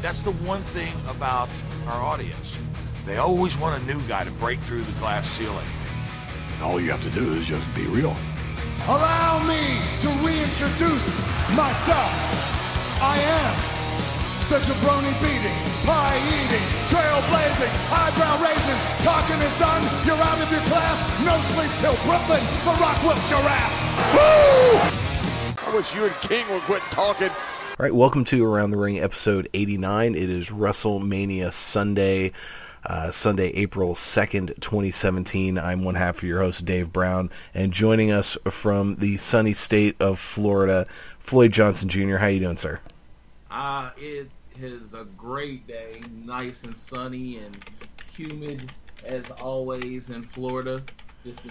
That's the one thing about our audience. They always want a new guy to break through the glass ceiling. All you have to do is just be real. Allow me to reintroduce myself. I am the jabroni-beating, pie-eating, trailblazing, eyebrow-raising, talking is done, you're out of your class, no sleep till Brooklyn, The Rock whips your ass. Woo! I wish you and King would quit talking. All right, welcome to Around the Ring, episode 89. It is WrestleMania Sunday, April 2nd, 2017. I'm one half of your host, Dave Brown, and joining us from the sunny state of Florida, Floyd Johnson Jr. How you doing, sir? It is a great day, nice and sunny and humid as always in Florida. Just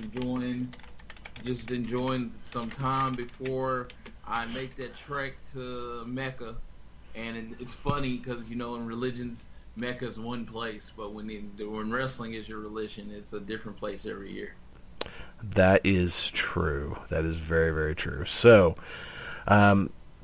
enjoying some time before I make that trek to Mecca. And it's funny because, you know, in religions, Mecca is one place, but when wrestling is your religion, it's a different place every year. That is true. That is very, very true. So,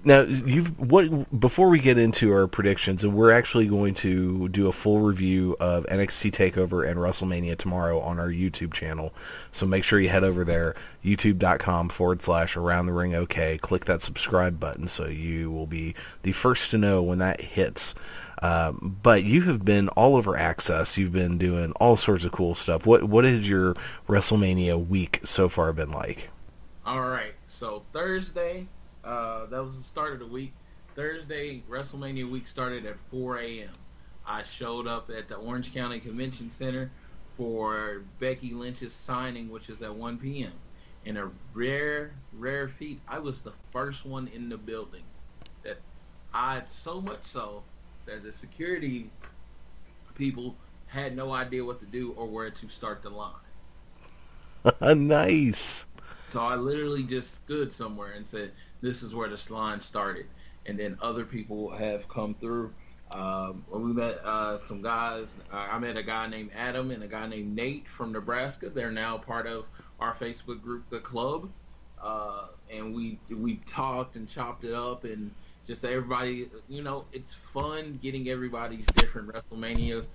now, before we get into our predictions, and we're actually going to do a full review of NXT TakeOver and WrestleMania tomorrow on our YouTube channel. So make sure you head over there, youtube.com/AroundTheRingOK. Click that subscribe button so you will be the first to know when that hits. But you have been all over Access. You've been doing all sorts of cool stuff. What has your WrestleMania week so far been like? All right, so Thursday... that was the start of the week. Thursday, WrestleMania week started at 4 a.m. I showed up at the Orange County Convention Center for Becky Lynch's signing, which is at 1 p.m. In a rare feat, I was the first one in the building. So much so that the security people had no idea what to do or where to start the line. Nice. So I literally just stood somewhere and said, this is where this line started. And then other people have come through. We met some guys. I met a guy named Adam and a guy named Nate from Nebraska. They're now part of our Facebook group, The Club. And we talked and chopped it up. And just everybody, you know, it's fun getting everybody's different WrestleMania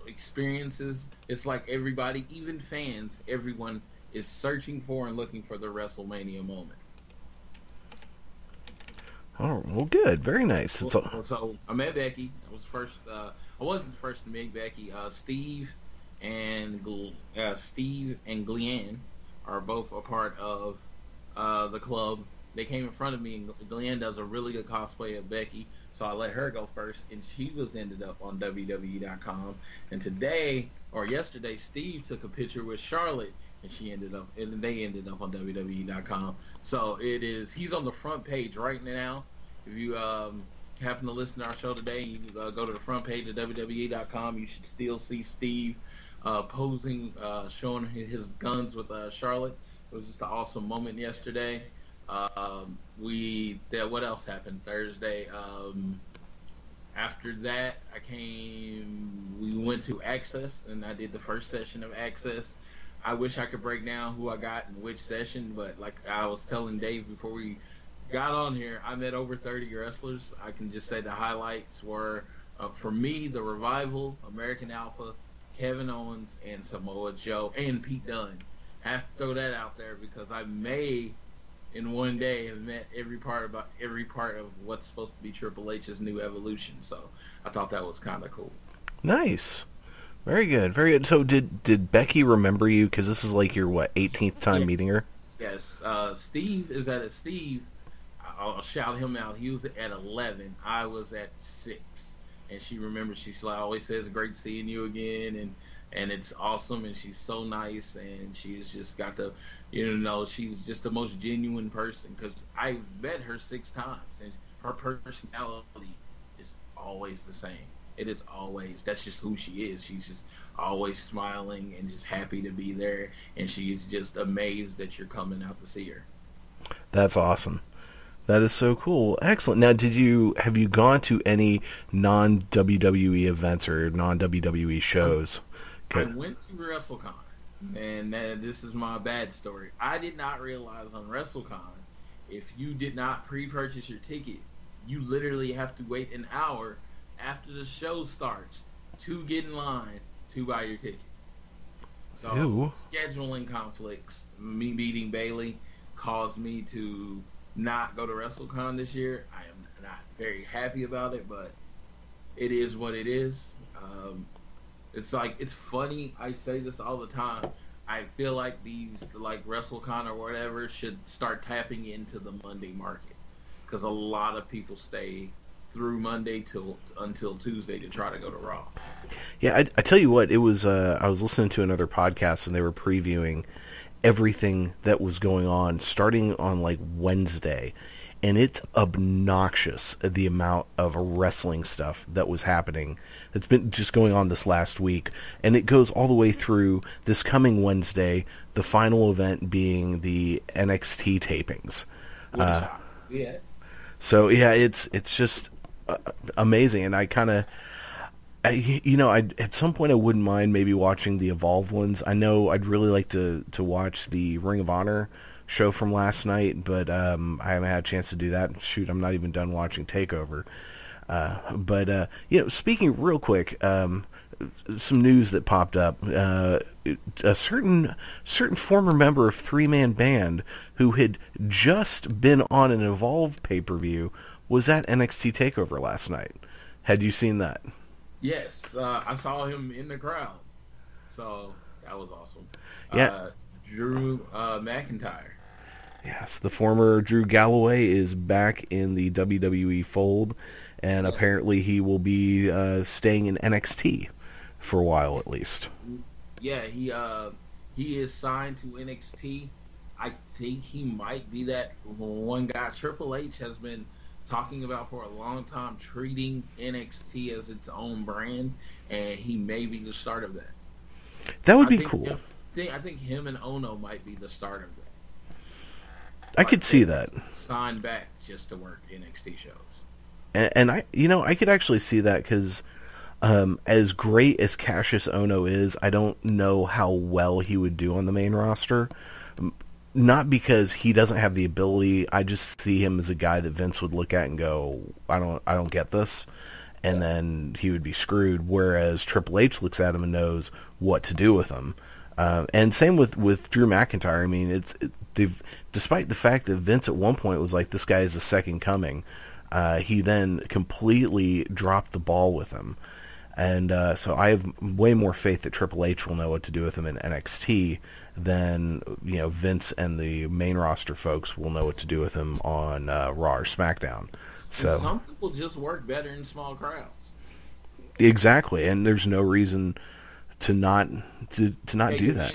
experiences. It's like everybody, even fans, everyone is searching for and looking for the WrestleMania moment. Oh, well, good. Very nice. So I met Becky. I wasn't the first to meet Becky. Steve and Glenn are both a part of the club. They came in front of me, and Glenn does a really good cosplay of Becky, so I let her go first, and she ended up on WWE.com. And yesterday, Steve took a picture with Charlotte, and they ended up on WWE.com. So he's on the front page right now. If you happen to listen to our show today, you go to the front page of WWE.com. You should still see Steve posing, showing his guns with Charlotte. It was just an awesome moment yesterday. What else happened Thursday? After that, we went to Access, and I did the first session of Access. I wish I could break down who I got in which session, but like I was telling Dave before we got on here, I met over 30 wrestlers. I can just say the highlights were, for me, The Revival, American Alpha, Kevin Owens, and Samoa Joe, and Pete Dunne. I have to throw that out there because I may, in one day, have met every part of what's supposed to be Triple H's new evolution. So I thought that was kind of cool. Nice. Very good, very good. So did Becky remember you? Because this is like your, 18th time meeting her? Yes. Steve, I'll shout him out. He was at 11. I was at 6. And she remembers, she always says, great seeing you again. And it's awesome. And she's so nice. And she's just got she's just the most genuine person. Because I've met her 6 times. And her personality is always the same. It is always, that's just who she is. She's just always smiling and just happy to be there. And she's just amazed that you're coming out to see her. That's awesome. That is so cool. Excellent. Now, have you gone to any non-WWE events or non-WWE shows? I went to WrestleCon, and this is my bad story. I did not realize on WrestleCon, if you did not pre-purchase your ticket, you literally have to wait an hour after the show starts to get in line to buy your ticket. So Ew. scheduling conflicts, me beating Bailey, caused me to not go to WrestleCon this year. I am not very happy about it, but it is what it is. It's funny. I say this all the time. I feel like these, like WrestleCon or whatever, should start tapping into the Monday market, because a lot of people stay through Monday until Tuesday to try to go to Raw. Yeah, I tell you what, it was. I was listening to another podcast, and they were previewing everything that was going on starting on like Wednesday, and it's obnoxious the amount of wrestling stuff that was happening. It's been just going on this last week, and it goes all the way through this coming Wednesday, the final event being the NXT tapings. Yeah. So yeah, it's just amazing, and I at some point I wouldn't mind maybe watching the Evolved ones. I know I'd really like to watch the Ring of Honor show from last night, but I haven't had a chance to do that. Shoot, I'm not even done watching TakeOver. But speaking real quick, some news that popped up. A certain former member of Three Man Band who had just been on an Evolve pay-per-view was at NXT TakeOver last night. Had you seen that? Yes, I saw him in the crowd, so that was awesome. Yeah. Drew McIntyre. Yes, the former Drew Galloway is back in the WWE fold, and apparently he will be staying in NXT for a while at least. Yeah, he is signed to NXT. I think he might be that one guy Triple H has been talking about for a long time, treating NXT as its own brand, and he may be the start of that. That would be cool. I think him and Ono might be the start of that. I could see that. Signed back just to work NXT shows. And I could actually see that, because as great as Cassius Ono is, I don't know how well he would do on the main roster. Not because he doesn't have the ability. I just see him as a guy that Vince would look at and go, I don't get this, and then he would be screwed. Whereas Triple H looks at him and knows what to do with him. And same with Drew McIntyre. I mean, despite the fact that Vince at one point was like, this guy is the second coming, he then completely dropped the ball with him. And so I have way more faith that Triple H will know what to do with him in NXT than Vince and the main roster folks will know what to do with him on Raw or SmackDown. So some people just work better in small crowds. Exactly, and there's no reason to not do that.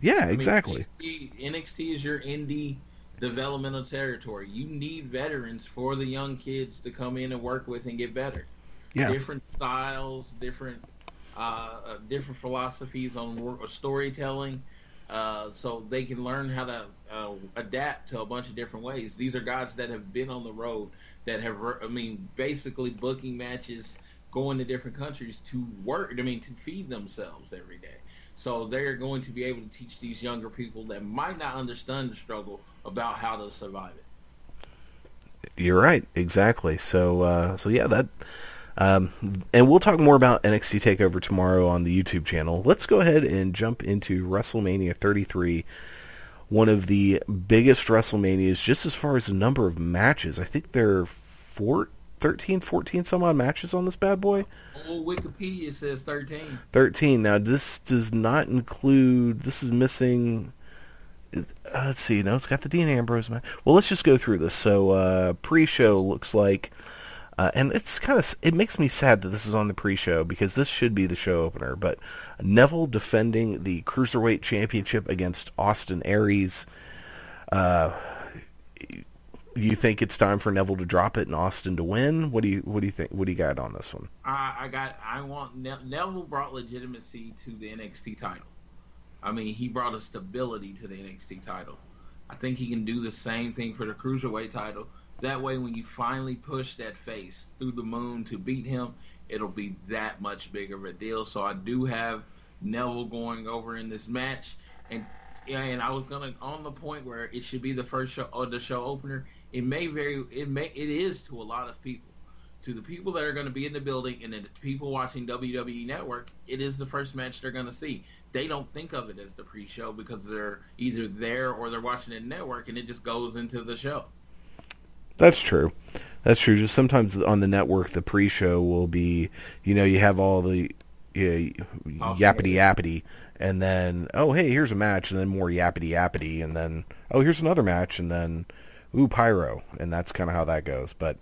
Yeah, exactly. NXT is your indie developmental territory. You need veterans for the young kids to come in and work with and get better. Yeah. Different styles, different philosophies on storytelling, so they can learn how to adapt to a bunch of different ways. These are guys that have been on the road, that have, basically booking matches, going to different countries to work, to feed themselves every day. So they're going to be able to teach these younger people that might not understand the struggle about how to survive it. You're right, exactly. So yeah, that. And we'll talk more about NXT TakeOver tomorrow on the YouTube channel. Let's go ahead and jump into WrestleMania 33, one of the biggest WrestleManias just as far as the number of matches. I think there are 14 some odd matches on this bad boy. Well, Wikipedia says 13. 13. Now, this does not include... This is missing... let's see. No, it's got the Dean Ambrose match. Well, let's just go through this. So, pre-show looks like... and it makes me sad that this is on the pre-show, because this should be the show opener. But Neville defending the Cruiserweight Championship against Austin Aries. You think it's time for Neville to drop it and Austin to win? What do you think? What do you got on this one? Neville brought legitimacy to the NXT title. He brought a stability to the NXT title. I think he can do the same thing for the Cruiserweight title. That way, when you finally push that face through the moon to beat him, it'll be that much bigger of a deal. So I do have Neville going over in this match, and I was on the point where it should be the first show or the show opener. It is to a lot of people, to the people that are going to be in the building and then the people watching WWE Network, it is the first match they're going to see. They don't think of it as the pre-show because they're either there or they're watching it network, and it just goes into the show. That's true. That's true. Just sometimes on the network, the pre-show will be, you have all the yappity-yappity, and then, oh, hey, here's a match, and then more yappity-yappity, and then, oh, here's another match, and then, ooh, pyro, and that's kind of how that goes. But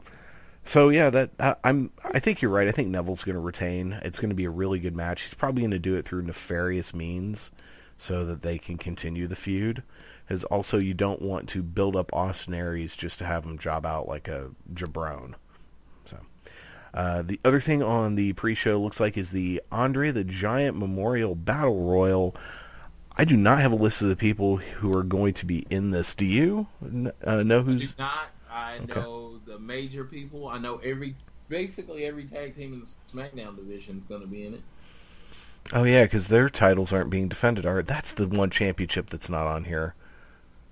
so yeah, I think you're right. I think Neville's going to retain. It's going to be a really good match. He's probably going to do it through nefarious means so that they can continue the feud. Because also you don't want to build up Austin Aries just to have him job out like a jabron. So the other thing on the pre-show looks like is the Andre the Giant Memorial Battle Royal. I do not have a list of the people who are going to be in this. Do you know who's? I do not. I know the major people. I know basically every tag team in the SmackDown division is going to be in it. Oh yeah, because their titles aren't being defended. That's the one championship that's not on here.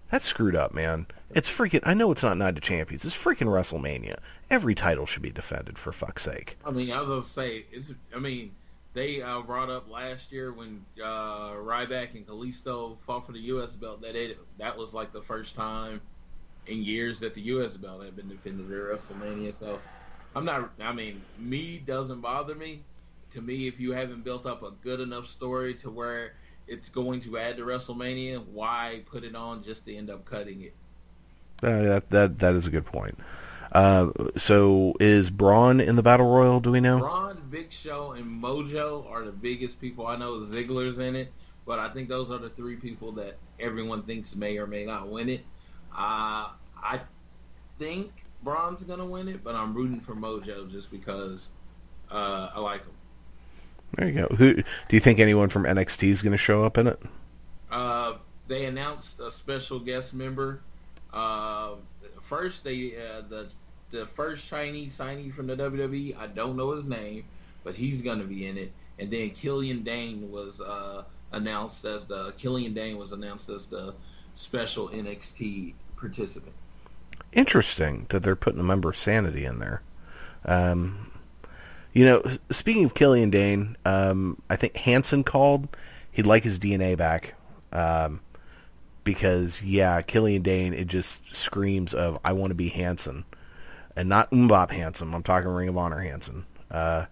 That's screwed up, man. It's freaking... I know it's not Night of Champions. It's freaking WrestleMania. Every title should be defended, for fuck's sake. I mean, I was going to say... they brought up last year when Ryback and Kalisto fought for the U.S. belt. That was like the first time in years that the U.S. belt had been defended at WrestleMania. So, me doesn't bother me. To me, if you haven't built up a good enough story to where it's going to add to WrestleMania, why put it on just to end up cutting it? That is a good point. So is Braun in the Battle Royal, do we know? Braun, Big Show, and Mojo are the biggest people. I know Ziggler's in it, but I think those are the three people that everyone thinks may or may not win it. I think Braun's going to win it, but I'm rooting for Mojo just because I like him. There you go. Who do you think anyone from NXT is going to show up in it? They announced a special guest member. First, the first Chinese signee from the WWE. I don't know his name, but he's going to be in it. And then Killian Dane was announced as the special NXT participant. Interesting that they're putting a member of Sanity in there. Speaking of Killian Dane, I think Hansen called. He'd like his DNA back. Because, Killian Dane, it just screams of, I want to be Hansen. And not Mbop Hansen. I'm talking Ring of Honor Hansen. And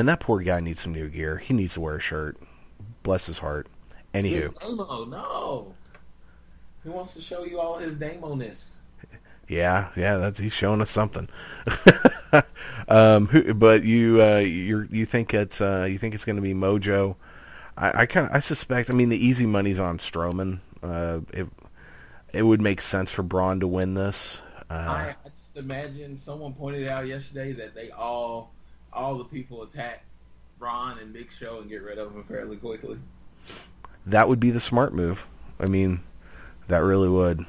that poor guy needs some new gear. He needs to wear a shirt. Bless his heart. Anywho. Damo, no. He wants to show you all his Damo-ness. Yeah, he's showing us something. But you think it's going to be Mojo? I suspect. I mean, the easy money's on Strowman. It would make sense for Braun to win this. I just imagine someone pointed out yesterday that they all the people attack Braun and Big Show and get rid of them fairly quickly. That would be the smart move. I mean, that really would.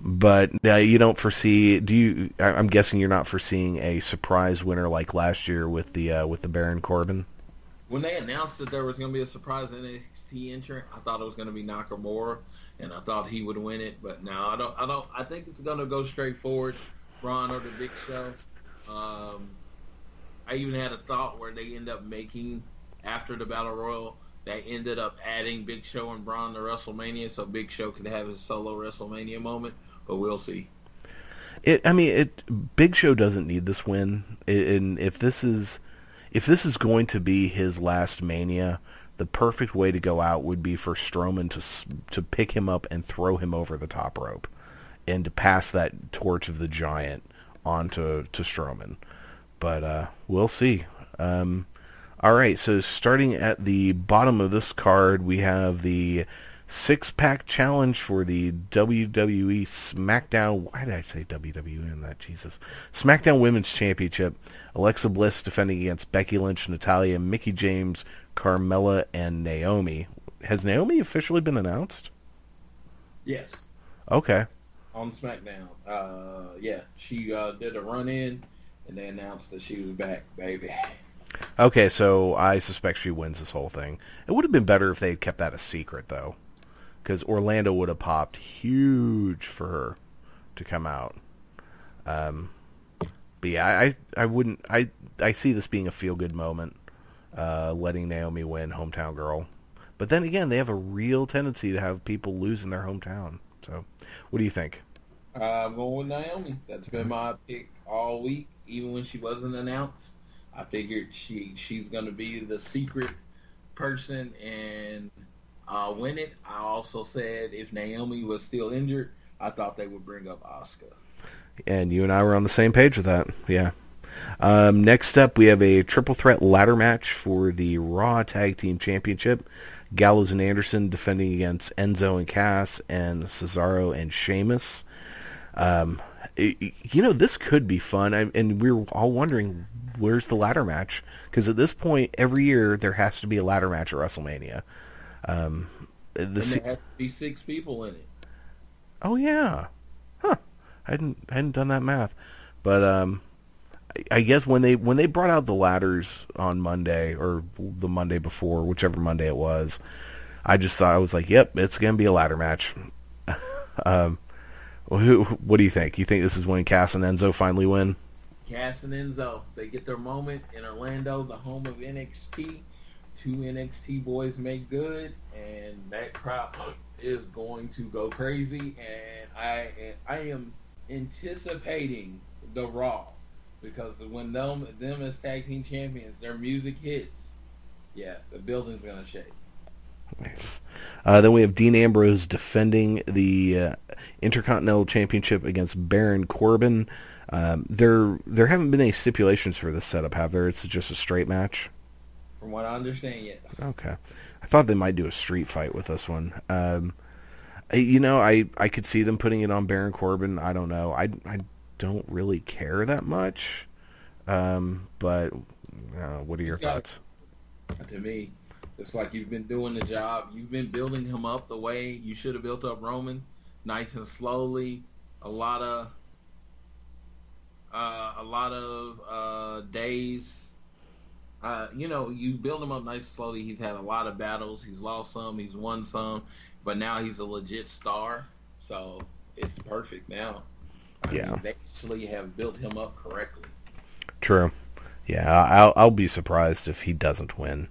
But you don't foresee? Do you? I'm guessing you're not foreseeing a surprise winner like last year with the Baron Corbin. When they announced that there was going to be a surprise NXT entrant, I thought it was going to be Nakamura, and I thought he would win it. But no, I don't. I think it's going to go straight forward, Braun or the Big Show. I even had a thought where they end up making after the Battle Royal. They ended up adding Big Show and Braun to WrestleMania, so Big Show could have his solo WrestleMania moment. But we'll see. Big Show doesn't need this win, and if this is going to be his last Mania, the perfect way to go out would be for Strowman to pick him up and throw him over the top rope, and to pass that torch of the Giant on to Strowman. But we'll see. All right, so starting at the bottom of this card, we have the six-pack challenge for the WWE SmackDown... Why did I say WWE in that? Jesus. SmackDown Women's Championship. Alexa Bliss defending against Becky Lynch, Natalya, Mickie James, Carmella, and Naomi. Has Naomi officially been announced? Yes. Okay. On SmackDown. She did a run-in, and they announced that she was back, baby. Okay, so I suspect she wins this whole thing. It would have been better if they had kept that a secret, though. Because Orlando would have popped huge for her to come out. But yeah, I wouldn't. I see this being a feel good moment, letting Naomi win, hometown girl. But then again, they have a real tendency to have people lose in their hometown. So, what do you think? I'm going with Naomi. That's been my pick all week, even when she wasn't announced. I figured she's going to be the secret person and win it. I also said if Naomi was still injured, I thought they would bring up Asuka. And you and I were on the same page with that. Yeah. Next up, we have a triple threat ladder match for the Raw Tag Team Championship. Gallows and Anderson defending against Enzo and Cass and Cesaro and Sheamus. This could be fun. And we're all wondering, where's the ladder match? Because at this point, every year, there has to be a ladder match at WrestleMania. And there has to be 6 people in it. Oh, yeah. Huh. I hadn't done that math. But I guess when they brought out the ladders on Monday or the Monday before, whichever Monday it was, I just thought, I was like, yep, it's going to be a ladder match. What do you think? You think this is when Cass and Enzo finally win? Cass and Enzo, they get their moment in Orlando, the home of NXT. 2 NXT boys make good, and that crowd is going to go crazy. And I am anticipating the Raw, because when them as tag team champions, their music hits, yeah, the building's gonna shake. Nice. Then we have Dean Ambrose defending the Intercontinental Championship against Baron Corbin. There haven't been any stipulations for this setup, have there? It's just a straight match? From what I understand, yes. Okay. I thought they might do a street fight with this one. I could see them putting it on Baron Corbin. I don't know. I don't really care that much. But what are your thoughts? To me, it's like you've been doing the job. You've been building him up the way you should have built up Roman, nice and slowly. A lot of days. You build him up nice and slowly. He's had a lot of battles. He's lost some. He's won some. But now he's a legit star. So it's perfect now. I mean, they actually have built him up correctly. True. Yeah, I'll be surprised if he doesn't win.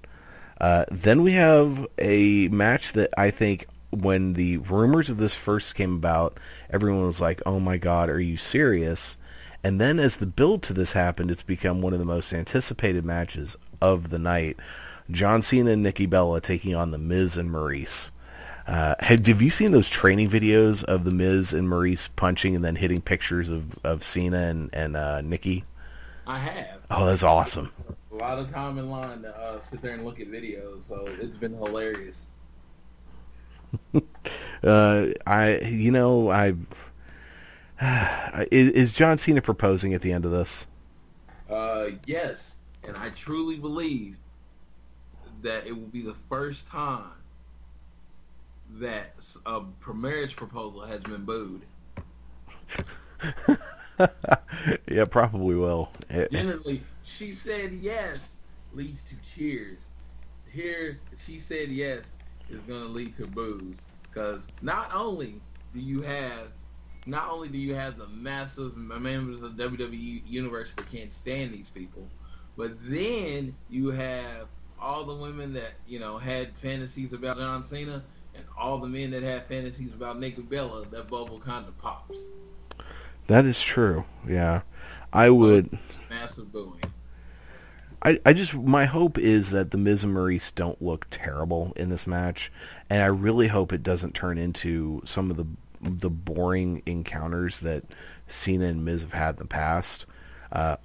Then we have a match that I think when the rumors of this first came about, everyone was like, oh my God, are you serious? And then as the build to this happened, it's become one of the most anticipated matches of the night. John Cena and Nikki Bella taking on The Miz and Maurice. Have you seen those training videos of The Miz and Maurice punching and then hitting pictures of Cena and Nikki? I have. Oh, that's awesome. A lot of time in line to sit there and look at videos, so it's been hilarious. Is John Cena proposing at the end of this? Yes, and I truly believe that it will be the first time that a marriage proposal has been booed. Yeah, probably will. Generally, she said yes leads to cheers. Here, she said yes is going to lead to boos, because not only do you have the massive members of the WWE universe that can't stand these people, but then you have all the women that had fantasies about John Cena, and all the men that had fantasies about Nikki Bella. That bubble kind of pops. That is true. Yeah, I would. Massive booing. My hope is that the Miz and Maurice don't look terrible in this match, and I really hope it doesn't turn into some of the boring encounters that Cena and Miz have had in the past.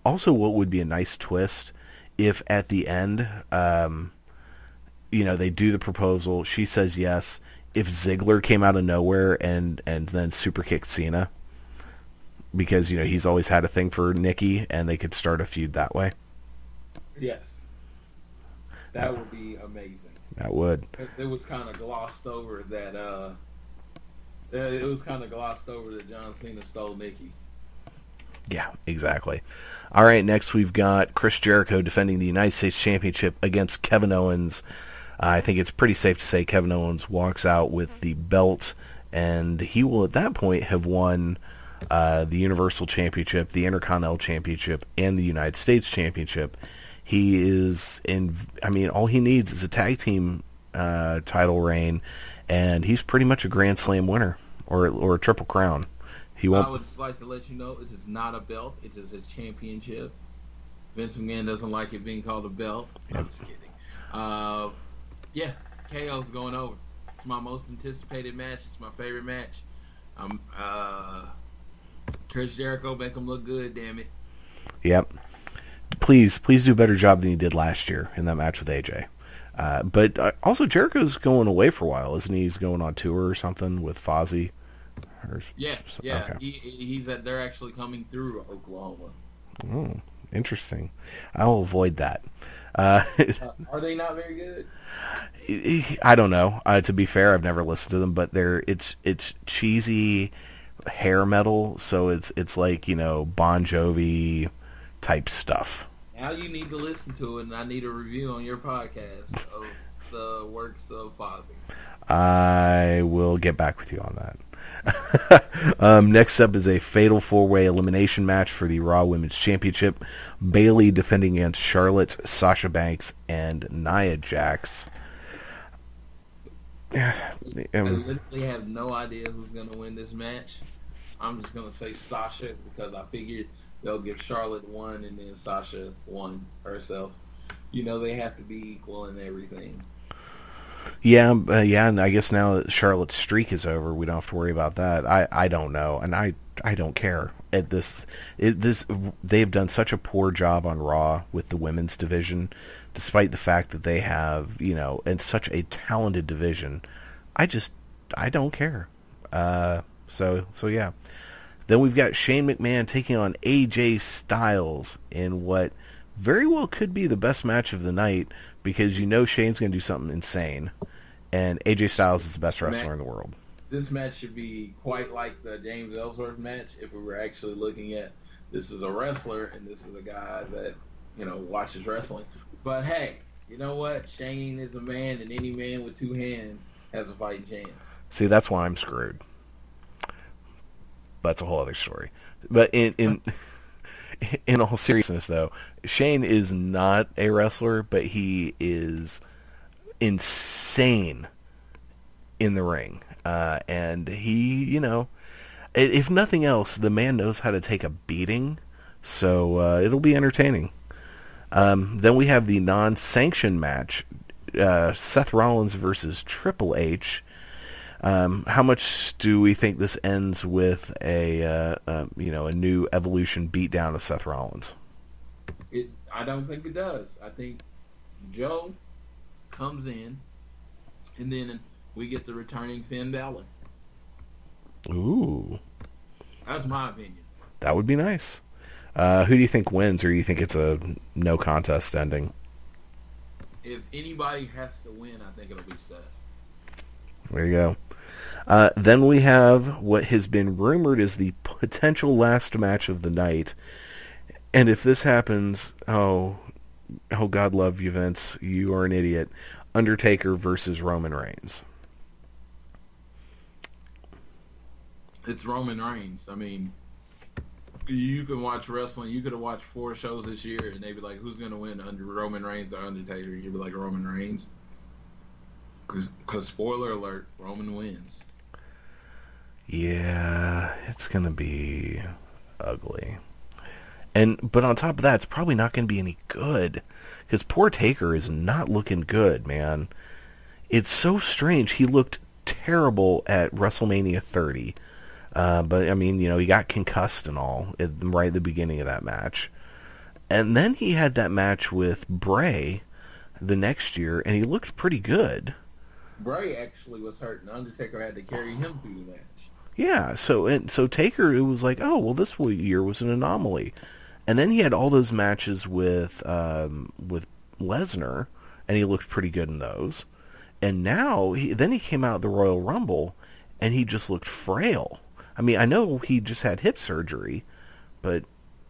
Also, what would be a nice twist if at the end, they do the proposal, she says yes, if Ziggler came out of nowhere and then super kicked Cena, because he's always had a thing for Nikki, and they could start a feud that way. Yes, that would be amazing. That would. It was kind of glossed over that. It was kind of glossed over that John Cena stole Nikki. Yeah, exactly. All right, next we've got Chris Jericho defending the United States Championship against Kevin Owens. I think it's pretty safe to say Kevin Owens walks out with the belt, and he will at that point have won the Universal Championship, the Intercontinental Championship, and the United States Championship. He is all he needs is a tag team title reign, and he's pretty much a Grand Slam winner or a Triple Crown. He won't. I would just like to let you know it is not a belt. It is a championship. Vince McMahon doesn't like it being called a belt. Yep. I'm just kidding. KO's going over. It's my most anticipated match. It's my favorite match. Chris Jericho, make him look good, damn it. Yep. Please do a better job than he did last year in that match with AJ. But also Jericho's going away for a while, isn't he? He's going on tour or something with Fozzy. Yeah. Okay. They're actually coming through Oklahoma. Oh, interesting. I'll avoid that. Are they not very good? I don't know. To be fair, I've never listened to them, but it's cheesy hair metal, so it's like, Bon Jovi type stuff. Now you need to listen to it, and I need a review on your podcast of the works of Fozzy. I will get back with you on that. Next up is a fatal 4-way elimination match for the Raw Women's Championship. Bayley defending against Charlotte, Sasha Banks, and Nia Jax. I literally have no idea who's going to win this match. I'm just going to say Sasha because I figured they'll give Charlotte one and then Sasha one herself. They have to be equal in everything. Yeah, and I guess now that Charlotte's streak is over, we don't have to worry about that. I don't know, and I don't care. They've done such a poor job on Raw with the women's division, despite the fact that they have, and such a talented division. I don't care. So yeah. Then we've got Shane McMahon taking on AJ Styles in what very well could be the best match of the night, because Shane's going to do something insane, and AJ Styles is the best wrestler in the world. This match should be quite like the James Ellsworth match if we were actually looking at this is a wrestler and this is a guy that, watches wrestling. But hey, you know what? Shane is a man, and any man with two hands has a fighting chance. See, that's why I'm screwed. But that's a whole other story. But in all seriousness, though, Shane is not a wrestler, but he is insane in the ring. And he, if nothing else, the man knows how to take a beating, so it'll be entertaining. Then we have the non-sanctioned match, Seth Rollins versus Triple H. How much do we think this ends with a new Evolution beatdown of Seth Rollins? I don't think it does. I think Joe comes in, and then we get the returning Finn Balor. Ooh. That's my opinion. That would be nice. Who do you think wins, or do you think it's a no contest ending? If anybody has to win, I think it'll be Seth. There you go. Then we have what has been rumored as the potential last match of the night. And if this happens, oh God love you, Vince. You are an idiot. Undertaker versus Roman Reigns. It's Roman Reigns. I mean, you can watch wrestling. You could have watched 4 shows this year, and they'd be like, who's going to win, under Roman Reigns or Undertaker? You'd be like, Roman Reigns. Because spoiler alert, Roman wins. Yeah, it's going to be ugly. But on top of that, it's probably not going to be any good, because poor Taker is not looking good, man. It's so strange. He looked terrible at WrestleMania 30. But, I mean, he got concussed and all right at the beginning of that match. And then he had that match with Bray the next year, and he looked pretty good. Bray actually was hurt, and Undertaker had to carry him through the match. Yeah, so Taker, it was like, oh, well, this year was an anomaly. And then he had all those matches with Lesnar, and he looked pretty good in those. And now, then he came out at the Royal Rumble, and he just looked frail. I mean, I know he just had hip surgery, but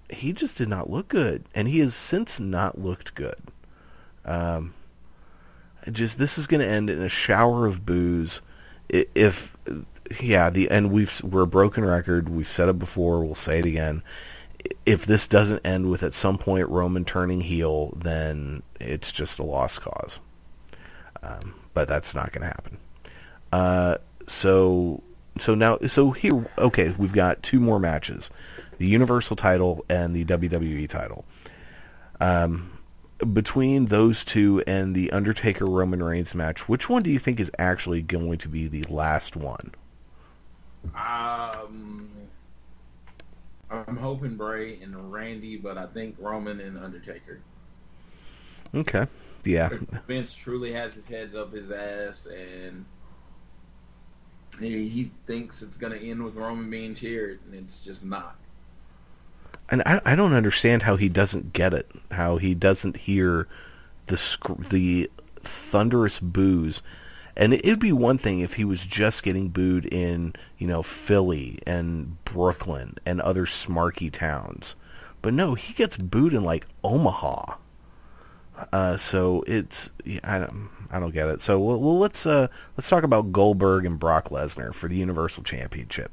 he just did not look good. And he has since not looked good. This is going to end in a shower of boos. If yeah, we're a broken record. We've said it before. We'll say it again. If this doesn't end with at some point Roman turning heel, then it's just a lost cause. But that's not going to happen. So here, okay, we've got two more matches: the Universal title and the WWE title. Between those two and the Undertaker Roman Reigns match, which one do you think is actually going to be the last one? I'm hoping Bray and Randy, but I think Roman and Undertaker. Okay, yeah. Vince truly has his head up his ass, and he thinks it's going to end with Roman being cheered, and it's just not. And I don't understand how he doesn't get it, how he doesn't hear the thunderous boos. And it'd be one thing if he was just getting booed in, Philly and Brooklyn and other smarky towns. But no, he gets booed in, like, Omaha. So it's... I don't get it. So well, let's talk about Goldberg and Brock Lesnar for the Universal Championship.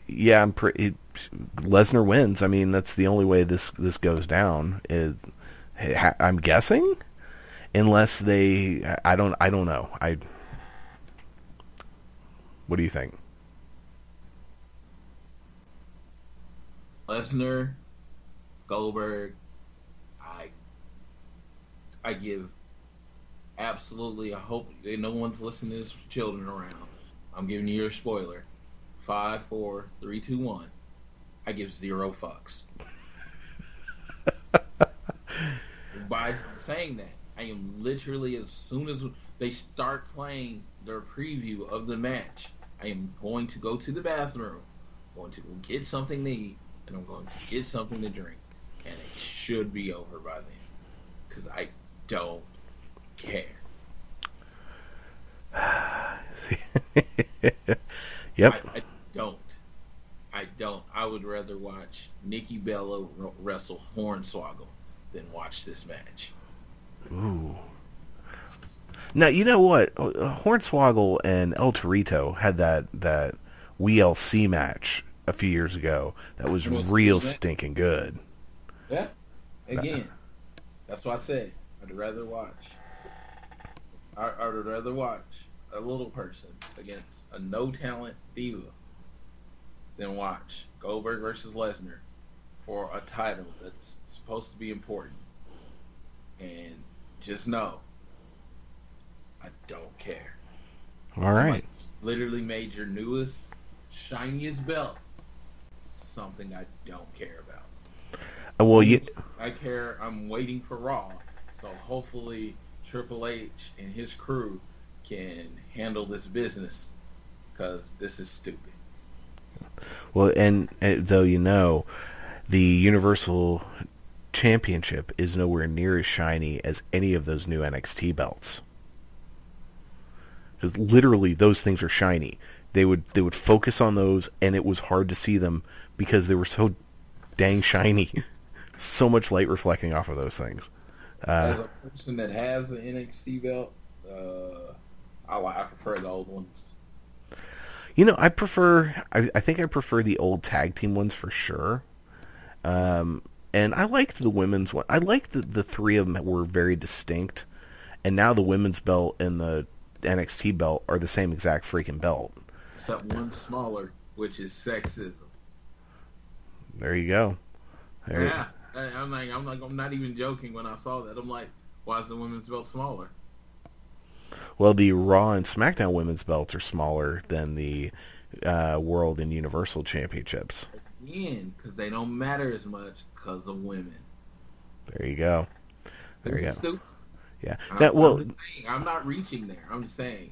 Yeah, Lesnar wins. I mean, that's the only way this goes down. I'm guessing, unless they, I don't know. What do you think? Lesnar, Goldberg. I give absolutely. I hope no one's listening to this with children around. I'm giving you your spoiler. 5, 4, 3, 2, 1. I give 0 fucks. By saying that, I am literally, as soon as they start playing their preview of the match, I am going to go to the bathroom, going to get something to eat, and I'm going to get something to drink. And it should be over by then. Because I don't care. Yep. I don't. I would rather watch Nikki Bella wrestle Hornswoggle than watch this match. Ooh. Now, you know what? Hornswoggle and El Torito had that WLC match a few years ago that was real stinking good. Yeah. Again, that's what I said. I'd rather watch a little person against a no-talent diva than watch Goldberg versus Lesnar for a title that's supposed to be important. And just know, I don't care. All right. Literally made your newest, shiniest belt something I don't care about. I care. I'm waiting for Raw, so hopefully Triple H and his crew can handle this business, because this is stupid. Well, and though the Universal Championship is nowhere near as shiny as any of those new NXT belts. Because literally, those things are shiny. They would focus on those, and it was hard to see them because they were so dang shiny. So much light reflecting off of those things. As a person that has an NXT belt, I prefer the old ones. I think I prefer the old tag team ones for sure. And I liked the women's one. I liked the three of them were very distinct. And now the women's belt and the NXT belt are the same exact freaking belt. Except one smaller, which is sexism. There you go. Yeah. I'm not even joking when I saw that. I'm like, why is the women's belt smaller? Well, the Raw and SmackDown women's belts are smaller than the World and Universal Championships. Again, because they don't matter as much because of women. There you go. There you go. Stupid. Yeah. I'm not reaching there. I'm just saying,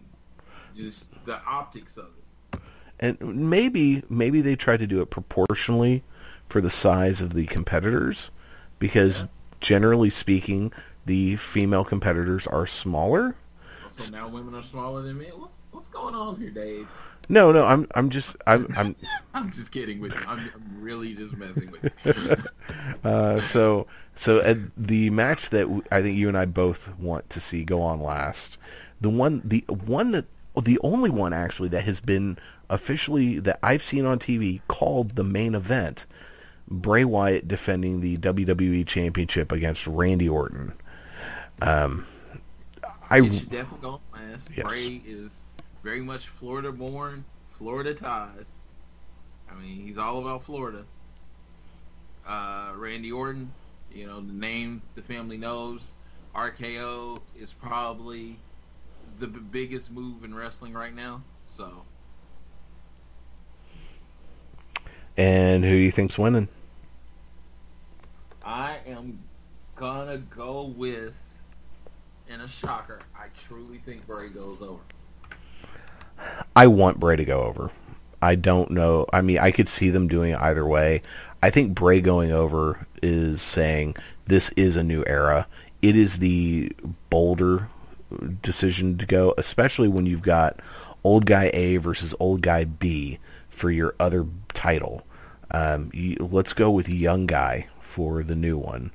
just the optics of it. And maybe they tried to do it proportionally for the size of the competitors, because generally speaking, the female competitors are smaller. So now women are smaller than men. What's going on here, Dave? No, I'm just I'm just kidding with you. I'm really just messing with you. So the match that I think you and I both want to see go on last, the one that the only one actually that has been officially, that I've seen on TV, called the main event. Bray Wyatt defending the WWE Championship against Randy Orton. It should definitely go last. Yes. Bray is very much Florida-born, Florida ties. I mean, he's all about Florida. Randy Orton, the name the family knows. RKO is probably the biggest move in wrestling right now. So. And who do you think's winning? I am gonna go with, in a shocker, I truly think Bray goes over. I want Bray to go over. I don't know. I mean, I could see them doing it either way. I think Bray going over is saying this is a new era. It is the bolder decision to go, especially when you've got old guy A versus old guy B for your other title. Let's go with young guy for the new one,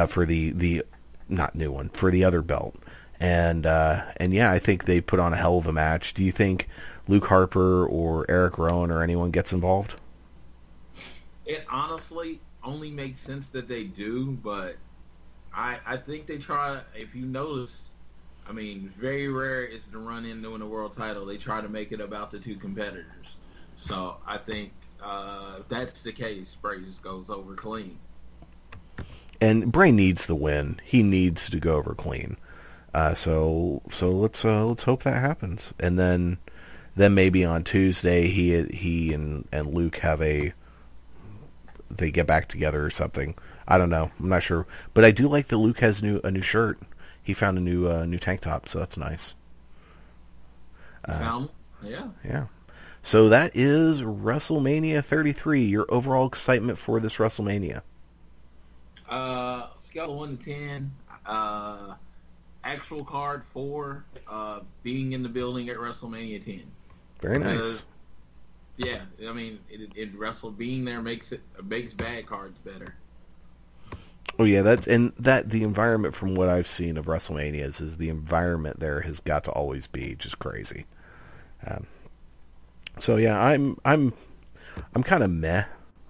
for the not new one, for the other belt. And yeah, I think they put on a hell of a match. Do you think Luke Harper or Eric Rowan or anyone gets involved? It honestly only makes sense that they do, but I think they try. If you notice, I mean, very rare is to run into in a world title. They try to make it about the two competitors. So I think if that's the case, Bray just goes over clean. And Bray needs the win. He needs to go over clean. So let's hope that happens. And then maybe on Tuesday he and Luke they get back together or something. I don't know. I'm not sure. But I do like that Luke has a new shirt. He found a new tank top, so that's nice. Yeah. Yeah. So that is WrestleMania 33. Your overall excitement for this WrestleMania? Scale of 1 to 10. Actual card 4. Being in the building at WrestleMania 10. Very nice. Yeah, I mean, being there makes bad cards better. Oh yeah, the environment, from what I've seen of WrestleManias, is the environment there has got to always be just crazy. So yeah, I'm kind of meh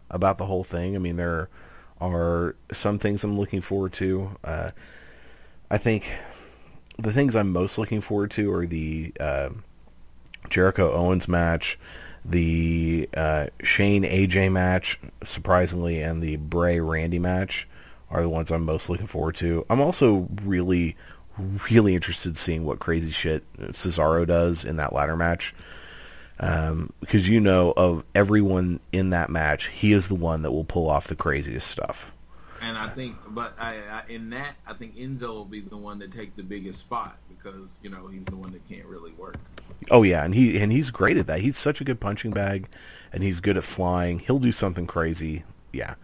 about the whole thing. I mean, there are some things I'm looking forward to. I think the things I'm most looking forward to are the Jericho Owens match, the Shane AJ match, surprisingly, and the Bray Randy match are the ones I'm most looking forward to. I'm also really, really interested in seeing what crazy shit Cesaro does in that ladder match. Because of everyone in that match, he is the one that will pull off the craziest stuff. And I think, I think Enzo will be the one to take the biggest spot because he's the one that can't really work. Oh yeah, and he's great at that. He's such a good punching bag, and he's good at flying. He'll do something crazy. Yeah.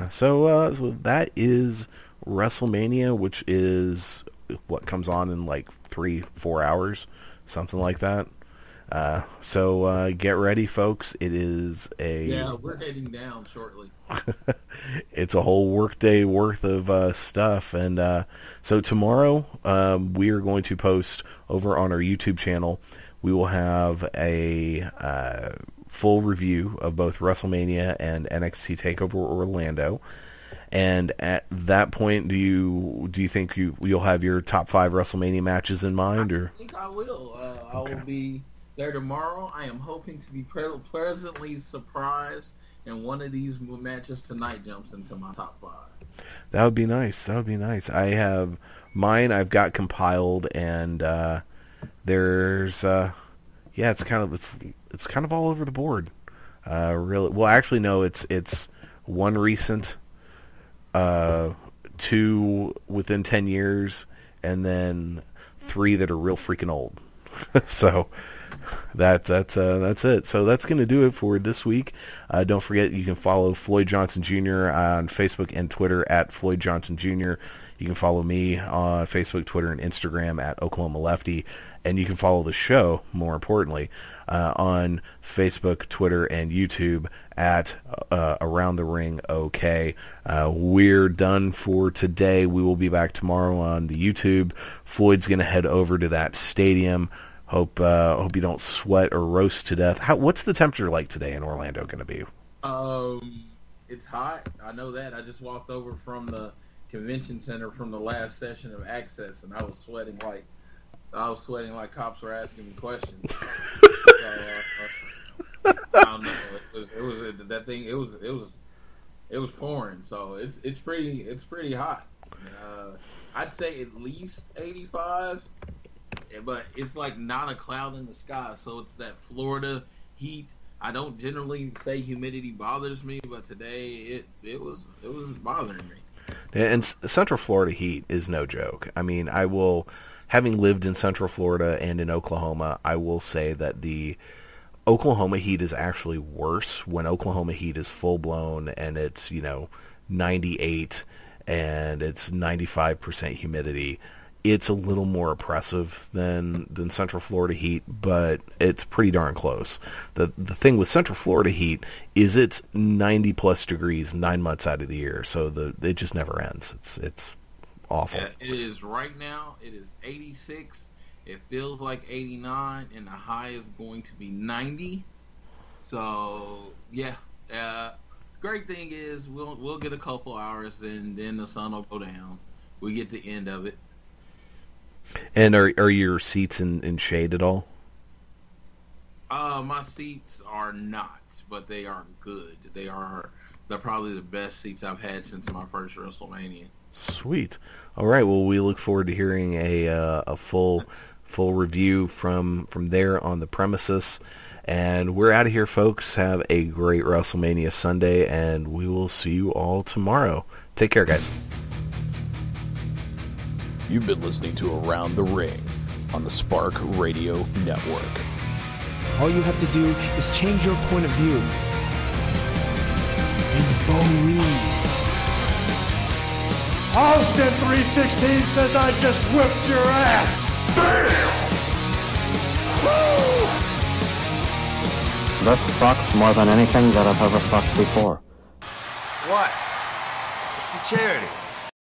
So that is WrestleMania, which is what comes on in like 3-4 hours, something like that. So get ready, folks. It is we're heading down shortly. It's a whole workday worth of stuff, and so tomorrow we are going to post over on our YouTube channel. We will have a full review of both WrestleMania and NXT TakeOver Orlando. And at that point, do you think you'll have your top 5 WrestleMania matches in mind, or? I think I will. I will be there tomorrow. I am hoping to be pleasantly surprised, and one of these matches tonight jumps into my top 5. That would be nice. I have mine. I've got compiled, and there's it's kind of all over the board. Really, well, actually, no. It's one recent, 2 within 10 years, and then 3 that are real freaking old. So that's it. So that's going to do it for this week. Don't forget, you can follow Floyd Johnson Jr. on Facebook and Twitter at Floyd Johnson Jr. You can follow me on Facebook, Twitter, and Instagram at Oklahoma Lefty. And you can follow the show, more importantly, on Facebook, Twitter, and YouTube at Around the Ring OK. We're done for today. We will be back tomorrow on the YouTube. Floyd's going to head over to that stadium Hope you don't sweat or roast to death. What's the temperature like today in Orlando going to be? It's hot. I know that. I just walked over from the convention center from the last session of Access, and I was sweating like cops were asking me questions. I don't know. It was that thing. It was pouring. So it's pretty hot. I'd say at least 85, but it's like not a cloud in the sky. So it's that Florida heat. I don't generally say humidity bothers me, but today it was bothering me. And Central Florida heat is no joke. I mean, having lived in Central Florida and in Oklahoma, I will say that the Oklahoma heat is actually worse when Oklahoma heat is full blown and it's 98 and it's 95% humidity. It's a little more oppressive than Central Florida heat, but it's pretty darn close. The thing with Central Florida heat is it's 90 plus degrees 9 months out of the year, so it just never ends. It's awful. Yeah, it is right now. It is 86. It feels like 89, and the high is going to be 90. So yeah, great thing is we'll get a couple hours, and then the sun will go down. We get the end of it. And are your seats in shade at all? My seats are not, but they are good. They're probably the best seats I've had since my first WrestleMania. Sweet. All right. Well, we look forward to hearing a full review from there on the premises. And we're out of here, folks. Have a great WrestleMania Sunday, and we will see you all tomorrow. Take care, guys. You've been listening to Around the Ring on the Spark Radio Network. All you have to do is change your point of view. And Bo Reed. Austin 316 says I just whipped your ass. Bam! Woo! This sucks more than anything that I've ever sucked before. What? It's for charity.